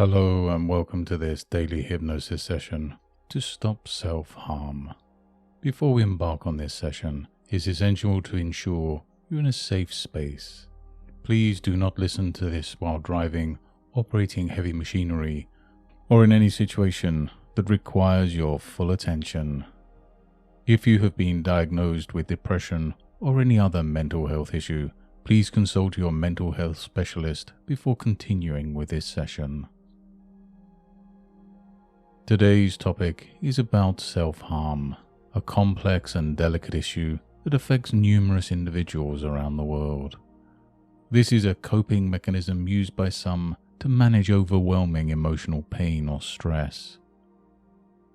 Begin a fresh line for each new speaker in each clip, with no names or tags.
Hello and welcome to this daily hypnosis session to stop self-harm. Before we embark on this session, it's essential to ensure you're in a safe space. Please do not listen to this while driving, operating heavy machinery, or in any situation that requires your full attention. If you have been diagnosed with depression or any other mental health issue, please consult your mental health specialist before continuing with this session. Today's topic is about self-harm, a complex and delicate issue that affects numerous individuals around the world. This is a coping mechanism used by some to manage overwhelming emotional pain or stress.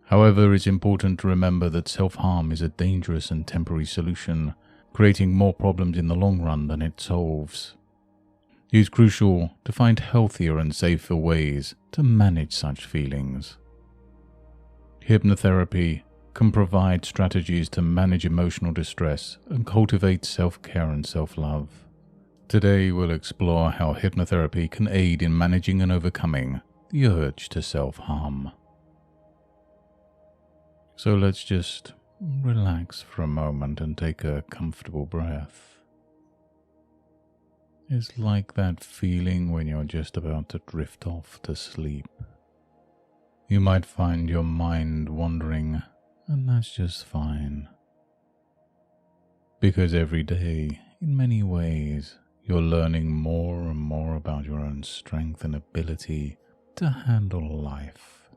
However, it's important to remember that self-harm is a dangerous and temporary solution, creating more problems in the long run than it solves. It is crucial to find healthier and safer ways to manage such feelings. Hypnotherapy can provide strategies to manage emotional distress and cultivate self-care and self-love. Today we'll explore how hypnotherapy can aid in managing and overcoming the urge to self-harm. So let's just relax for a moment and take a comfortable breath. It's like that feeling when you're just about to drift off to sleep. You might find your mind wandering, and that's just fine. Because every day, in many ways, you're learning more and more about your own strength and ability to handle life.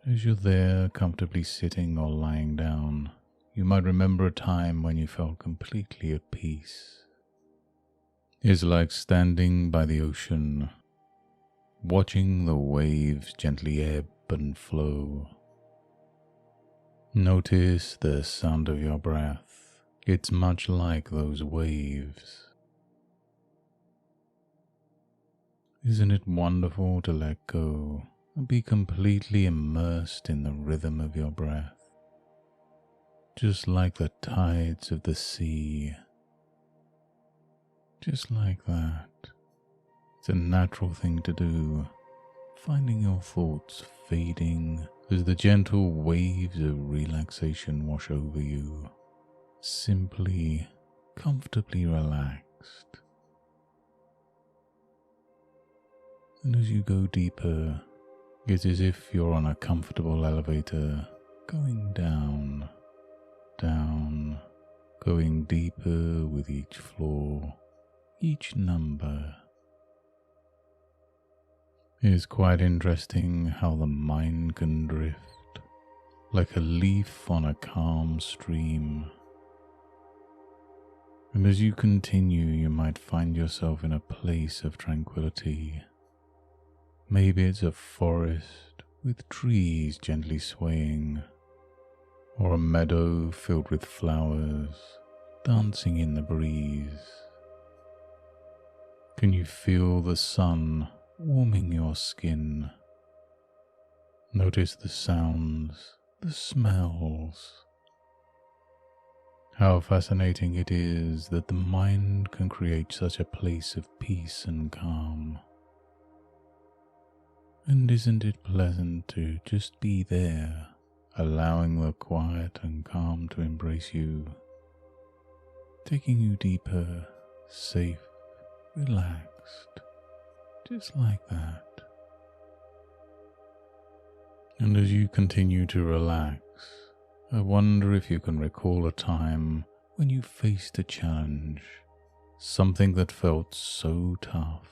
As you're there comfortably sitting or lying down, you might remember a time when you felt completely at peace. It's like standing by the ocean, watching the waves gently ebb and flow. Notice the sound of your breath. It's much like those waves. Isn't it wonderful to let go and be completely immersed in the rhythm of your breath? Just like the tides of the sea. Just like that. It's a natural thing to do, finding your thoughts fading as the gentle waves of relaxation wash over you, simply, comfortably relaxed. And as you go deeper, it's as if you're on a comfortable elevator, going down, down, going deeper with each floor, each number. It is quite interesting how the mind can drift, like a leaf on a calm stream. And as you continue, you might find yourself in a place of tranquility. Maybe it's a forest with trees gently swaying, or a meadow filled with flowers dancing in the breeze. Can you feel the sun warming your skin? Notice the sounds, the smells. How fascinating it is that the mind can create such a place of peace and calm. And isn't it pleasant to just be there, allowing the quiet and calm to embrace you, taking you deeper, safe, relaxed. Just like that. And as you continue to relax, I wonder if you can recall a time when you faced a challenge, something that felt so tough,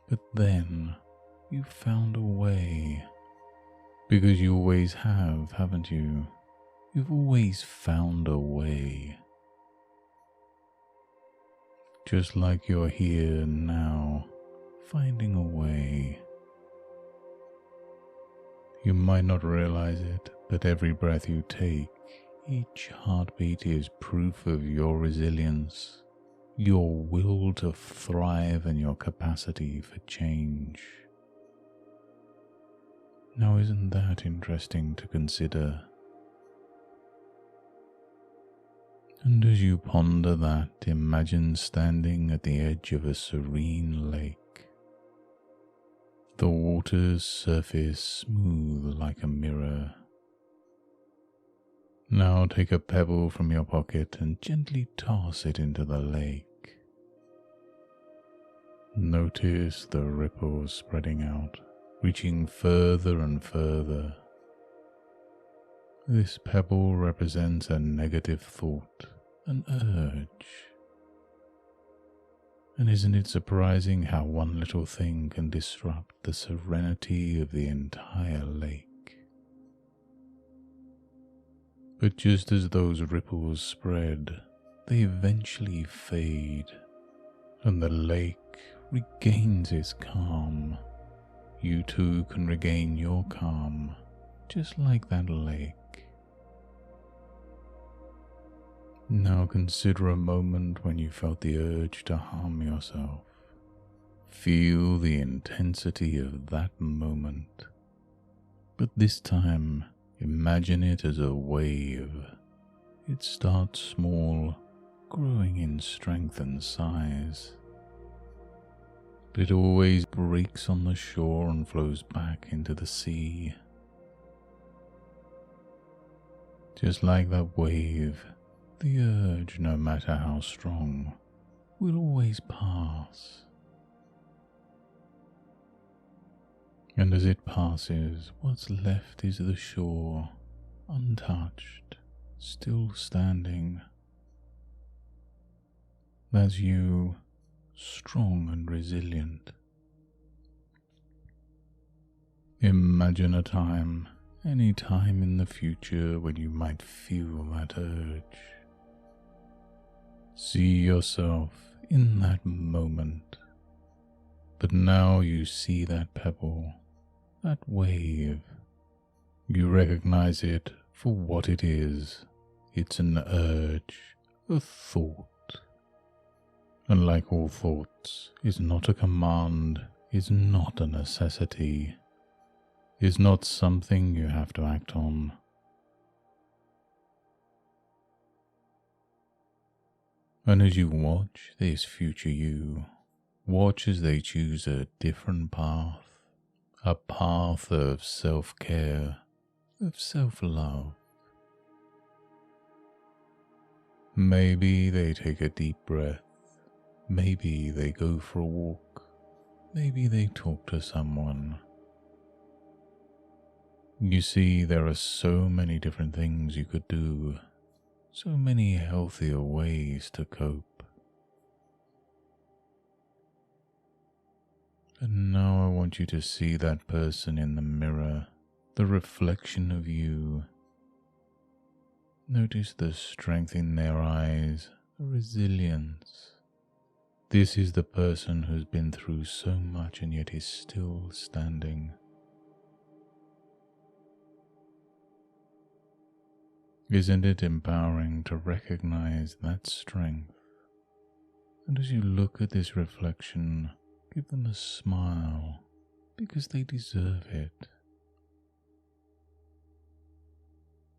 but then you found a way. Because you always have, haven't you? You've always found a way. Just like you're here now, finding a way. You might not realize it, but every breath you take, each heartbeat is proof of your resilience, your will to thrive and your capacity for change. Now isn't that interesting to consider? And as you ponder that, imagine standing at the edge of a serene lake, the water's surface smooth like a mirror. Now take a pebble from your pocket and gently toss it into the lake. Notice the ripples spreading out, reaching further and further. This pebble represents a negative thought, an urge. And isn't it surprising how one little thing can disrupt the serenity of the entire lake? But just as those ripples spread, they eventually fade, and the lake regains its calm. You too can regain your calm, just like that lake. Now consider a moment when you felt the urge to harm yourself. Feel the intensity of that moment. But this time, imagine it as a wave. It starts small, growing in strength and size. But it always breaks on the shore and flows back into the sea. Just like that wave, the urge, no matter how strong, will always pass. And as it passes, what's left is the shore, untouched, still standing. That's you, strong and resilient. Imagine a time, any time in the future when you might feel that urge. See yourself in that moment, but now you see that pebble, that wave. You recognize it for what it is. It's an urge, a thought. And like all thoughts, is not a command, is not a necessity, is not something you have to act on. And as you watch this future you, watch as they choose a different path, a path of self-care, of self-love. Maybe they take a deep breath, maybe they go for a walk, maybe they talk to someone. You see, there are so many different things you could do, so many healthier ways to cope. And now I want you to see that person in the mirror, the reflection of you. Notice the strength in their eyes, the resilience. This is the person who's been through so much and yet is still standing. Isn't it empowering to recognize that strength? And as you look at this reflection, give them a smile, because they deserve it.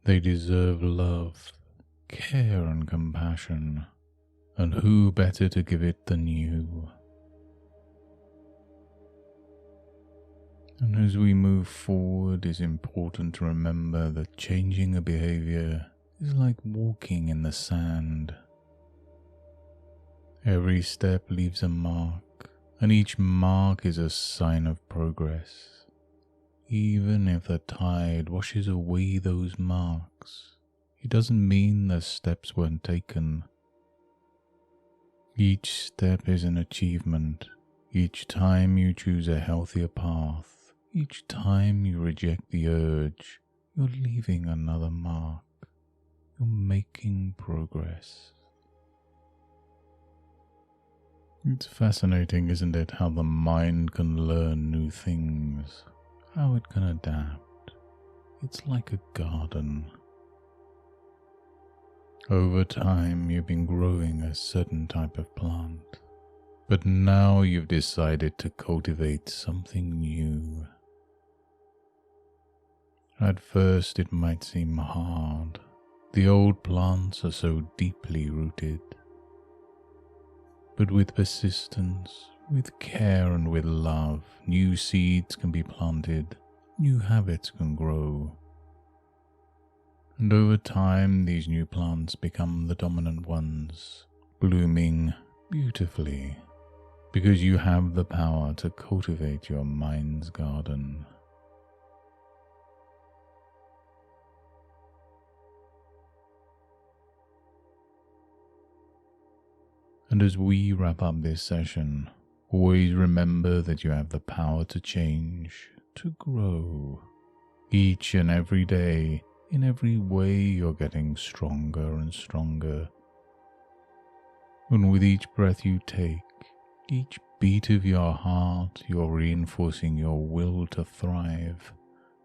They deserve love, care and compassion, and who better to give it than you? And as we move forward, it's important to remember that changing a behaviour is like walking in the sand. Every step leaves a mark, and each mark is a sign of progress. Even if the tide washes away those marks, it doesn't mean the steps weren't taken. Each step is an achievement. Each time you choose a healthier path, each time you reject the urge, you're leaving another mark. You're making progress. It's fascinating, isn't it, how the mind can learn new things, how it can adapt. It's like a garden. Over time, you've been growing a certain type of plant, but now you've decided to cultivate something new. At first it might seem hard. The old plants are so deeply rooted. But with persistence, With care and with love, new seeds can be planted, new habits can grow. And over time, these new plants become the dominant ones, blooming beautifully, because you have the power to cultivate your mind's garden. And as we wrap up this session, always remember that you have the power to change, to grow. Each and every day, in every way, you're getting stronger and stronger. And with each breath you take, each beat of your heart, you're reinforcing your will to thrive,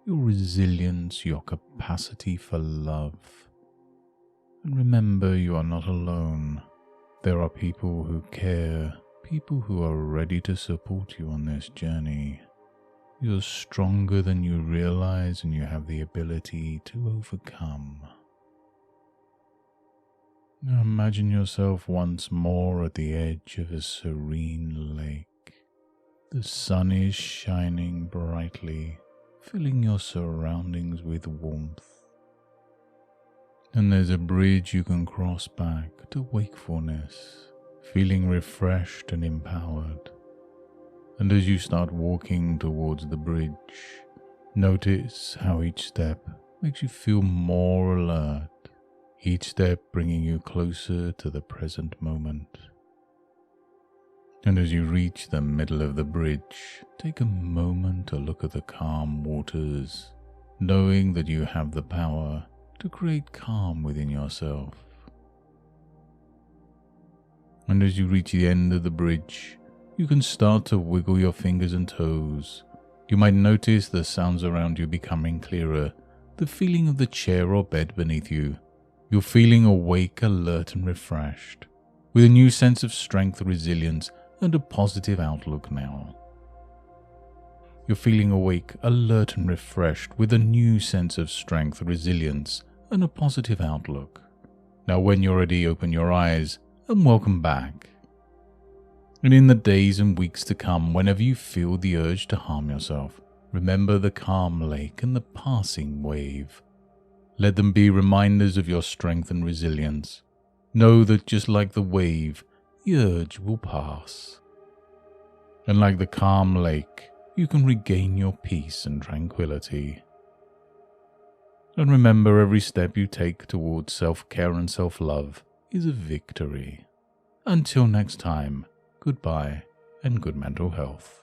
your resilience, your capacity for love. And remember, you are not alone. There are people who care, people who are ready to support you on this journey. You're stronger than you realize, and you have the ability to overcome. Now imagine yourself once more at the edge of a serene lake. The sun is shining brightly, filling your surroundings with warmth. And there's a bridge you can cross back to wakefulness, feeling refreshed and empowered. And as you start walking towards the bridge, notice how each step makes you feel more alert, each step bringing you closer to the present moment. And as you reach the middle of the bridge, take a moment to look at the calm waters, knowing that you have the power to create calm within yourself. And as you reach the end of the bridge, you can start to wiggle your fingers and toes. You might notice the sounds around you becoming clearer, the feeling of the chair or bed beneath you. You're feeling awake, alert and refreshed, with a new sense of strength, resilience and a positive outlook now. You're feeling awake, alert and refreshed with a new sense of strength, resilience and a positive outlook. Now when you're ready, open your eyes and welcome back. And in the days and weeks to come, whenever you feel the urge to harm yourself, remember the calm lake and the passing wave. Let them be reminders of your strength and resilience. Know that just like the wave, the urge will pass. And like the calm lake, you can regain your peace and tranquility. And remember, every step you take towards self-care and self-love is a victory. Until next time, goodbye and good mental health.